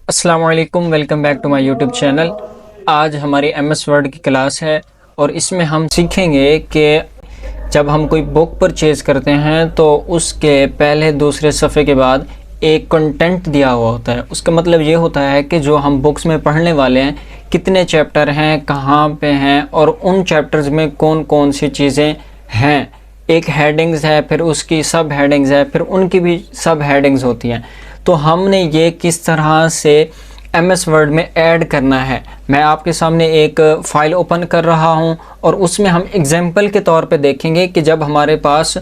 अस्सलाम वालेकुम, welcome back to my YouTube channel. आज हमारी एमएस वर्ड की क्लास है और इसमें हम सीखेंगे कि जब हम कोई बुक परचेज़ करते हैं तो उसके पहले दूसरे सफ़े के बाद एक कंटेंट दिया हुआ होता है। उसका मतलब ये होता है कि जो हम बुक्स में पढ़ने वाले हैं कितने चैप्टर हैं, कहाँ पे हैं और उन चैप्टर्स में कौन कौन सी चीज़ें हैं। एक हेडिंग्स है, फिर उसकी सब हेडिंग्स है, फिर उनकी भी सब हेडिंग्स होती हैं। तो हमने ये किस तरह से एमएस वर्ड में ऐड करना है, मैं आपके सामने एक फ़ाइल ओपन कर रहा हूं और उसमें हम एग्जांपल के तौर पे देखेंगे कि जब हमारे पास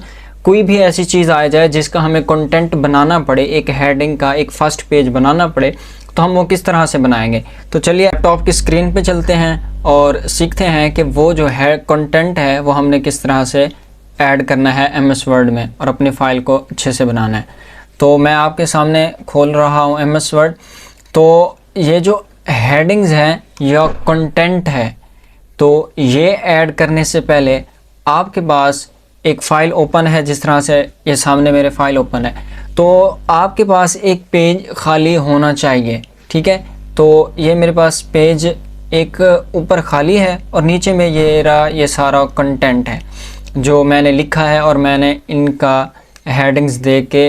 कोई भी ऐसी चीज़ आ जाए जिसका हमें कंटेंट बनाना पड़े, एक हेडिंग का एक फ़र्स्ट पेज बनाना पड़े, तो हम वो किस तरह से बनाएंगे। तो चलिए लैपटॉप की स्क्रीन पे चलते हैं और सीखते हैं कि वो जो है कंटेंट है वो हमने किस तरह से ऐड करना है एमएस वर्ड में और अपनी फ़ाइल को अच्छे से बनाना है। तो मैं आपके सामने खोल रहा हूँ एमएस वर्ड। तो ये जो हेडिंग्स हैं या कंटेंट है, तो ये ऐड करने से पहले आपके पास एक फ़ाइल ओपन है, जिस तरह से ये सामने मेरे फ़ाइल ओपन है, तो आपके पास एक पेज खाली होना चाहिए। ठीक है, तो ये मेरे पास पेज एक ऊपर खाली है और नीचे में ये सारा कंटेंट है जो मैंने लिखा है और मैंने इनका हेडिंग्स दे के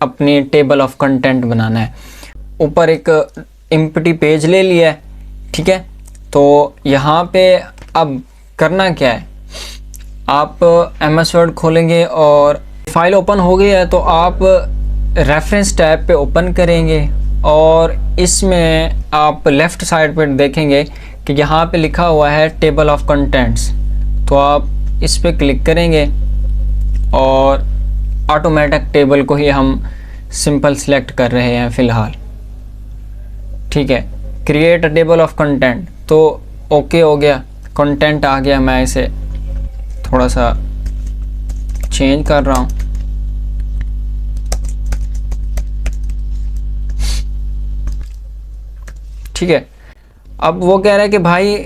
अपनी टेबल ऑफ कंटेंट बनाना है। ऊपर एक एम्प्टी पेज ले लिया है। ठीक है, तो यहाँ पे अब करना क्या है, आप एमएस वर्ड खोलेंगे और फाइल ओपन हो गई है तो आप रेफरेंस टैब पे ओपन करेंगे और इसमें आप लेफ़्ट साइड पर देखेंगे कि यहाँ पे लिखा हुआ है टेबल ऑफ कंटेंट्स। तो आप इस पर क्लिक करेंगे और ऑटोमेटिक टेबल को ही हम सिंपल सिलेक्ट कर रहे हैं फ़िलहाल। ठीक है, create a table of content, तो ओके हो गया, कंटेंट आ गया। मैं इसे थोड़ा सा चेंज कर रहा हूँ। ठीक है, अब वो कह रहा है कि भाई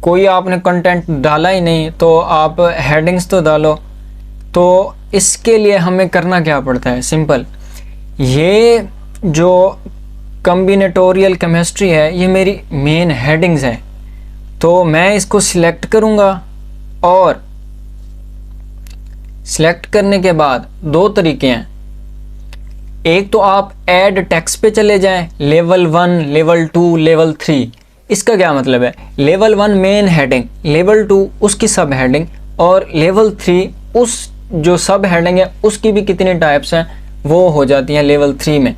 कोई आपने कंटेंट डाला ही नहीं तो आप हेडिंग्स तो डालो। तो इसके लिए हमें करना क्या पड़ता है, सिंपल, ये जो कॉम्बिनेटोरियल केमिस्ट्री है ये मेरी मेन हेडिंग्स है। तो मैं इसको सिलेक्ट करूँगा और सिलेक्ट करने के बाद दो तरीके हैं। एक तो आप ऐड टेक्स्ट पे चले जाएं, लेवल 1, लेवल 2, लेवल 3। इसका क्या मतलब है, लेवल 1 मेन हेडिंग, लेवल 2 उसकी सब हेडिंग और लेवल 3 उस जो सब हेडिंग है उसकी भी कितनी टाइप्स हैं वो हो जाती हैं लेवल 3 में।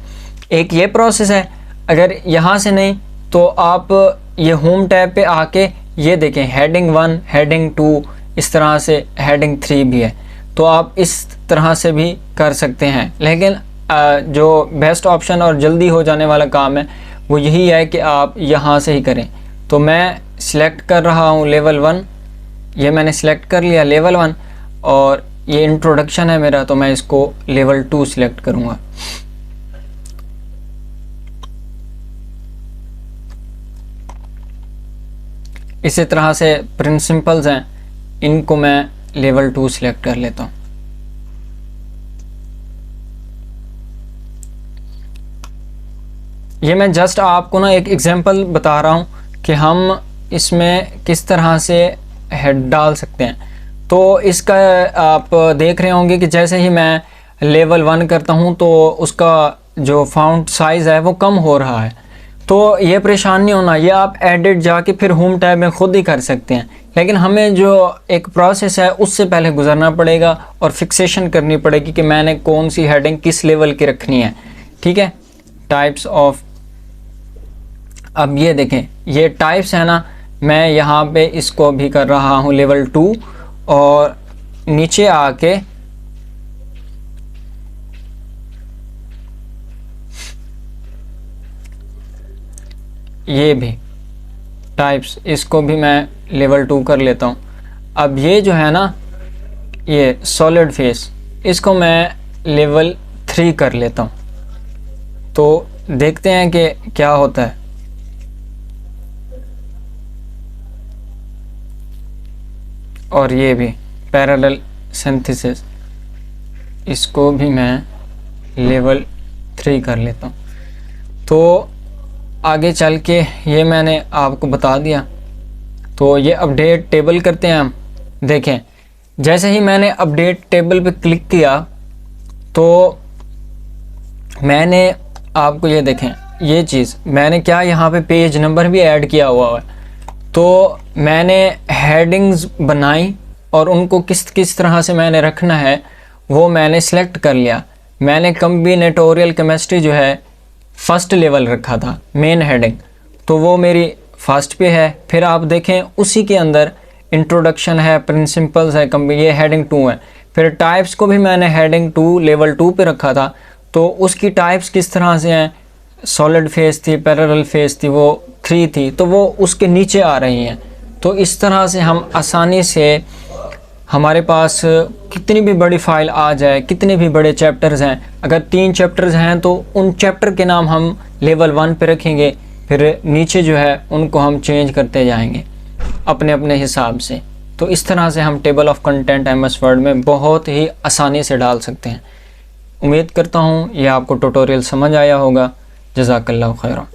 एक ये प्रोसेस है। अगर यहाँ से नहीं तो आप ये होम टैब पे आके ये देखें, हेडिंग 1, हेडिंग 2, इस तरह से हेडिंग 3 भी है। तो आप इस तरह से भी कर सकते हैं, लेकिन जो बेस्ट ऑप्शन और जल्दी हो जाने वाला काम है वो यही है कि आप यहाँ से ही करें। तो मैं सिलेक्ट कर रहा हूँ लेवल 1, ये मैंने सिलेक्ट कर लिया लेवल 1 और ये इंट्रोडक्शन है मेरा, तो मैं इसको लेवल 2 सिलेक्ट करूँगा। इसी तरह से प्रिंसिपल्स हैं, इनको मैं लेवल 2 सिलेक्ट कर लेता हूँ। ये मैं जस्ट आपको ना एक एग्जांपल बता रहा हूँ कि हम इसमें किस तरह से हेड डाल सकते हैं। तो इसका आप देख रहे होंगे कि जैसे ही मैं लेवल 1 करता हूँ तो उसका जो फ़ॉन्ट साइज़ है वो कम हो रहा है। तो ये परेशान नहीं होना, ये आप एडिट जाके फिर होम टैब में ख़ुद ही कर सकते हैं, लेकिन हमें जो एक प्रोसेस है उससे पहले गुजरना पड़ेगा और फिक्सेशन करनी पड़ेगी कि मैंने कौन सी हेडिंग किस लेवल की रखनी है। ठीक है, टाइप्स ऑफ, अब ये देखें ये टाइप्स है ना, मैं यहाँ पे इसको भी कर रहा हूँ लेवल 2 और नीचे आके ये भी टाइप्स, इसको भी मैं लेवल 2 कर लेता हूँ। अब ये जो है ना, ये सॉलिड फेस, इसको मैं लेवल 3 कर लेता हूँ। तो देखते हैं कि क्या होता है। और ये भी पैरेलल सिंथेसिस, इसको भी मैं लेवल 3 कर लेता हूँ। तो आगे चल के ये मैंने आपको बता दिया। तो ये अपडेट टेबल करते हैं हम। देखें, जैसे ही मैंने अपडेट टेबल पे क्लिक किया तो मैंने आपको ये देखें, ये चीज़ मैंने क्या यहाँ पे पेज नंबर भी ऐड किया हुआ है। तो मैंने हेडिंग्स बनाई और उनको किस किस तरह से मैंने रखना है वो मैंने सेलेक्ट कर लिया। मैंने कॉम्बिनेटोरियल केमिस्ट्री जो है फर्स्ट लेवल रखा था, मेन हेडिंग, तो वो मेरी फर्स्ट पे है। फिर आप देखें उसी के अंदर इंट्रोडक्शन है, प्रिंसिपल्स है, ये हेडिंग 2 है। फिर टाइप्स को भी मैंने हेडिंग 2 लेवल 2 पे रखा था। तो उसकी टाइप्स किस तरह से हैं, सॉलिड फेस थी, पैरेलल फेस थी, वो 3 थी, तो वो उसके नीचे आ रही हैं। तो इस तरह से हम आसानी से, हमारे पास कितनी भी बड़ी फाइल आ जाए, कितने भी बड़े चैप्टर्स हैं, अगर 3 चैप्टर्स हैं तो उन चैप्टर के नाम हम लेवल 1 पे रखेंगे, फिर नीचे जो है उनको हम चेंज करते जाएंगे अपने अपने हिसाब से। तो इस तरह से हम table of content MS word में बहुत ही आसानी से डाल सकते हैं। उम्मीद करता हूँ ये आपको ट्यूटोरियल समझ आया होगा। जज़ाकल्लाहु खैरा।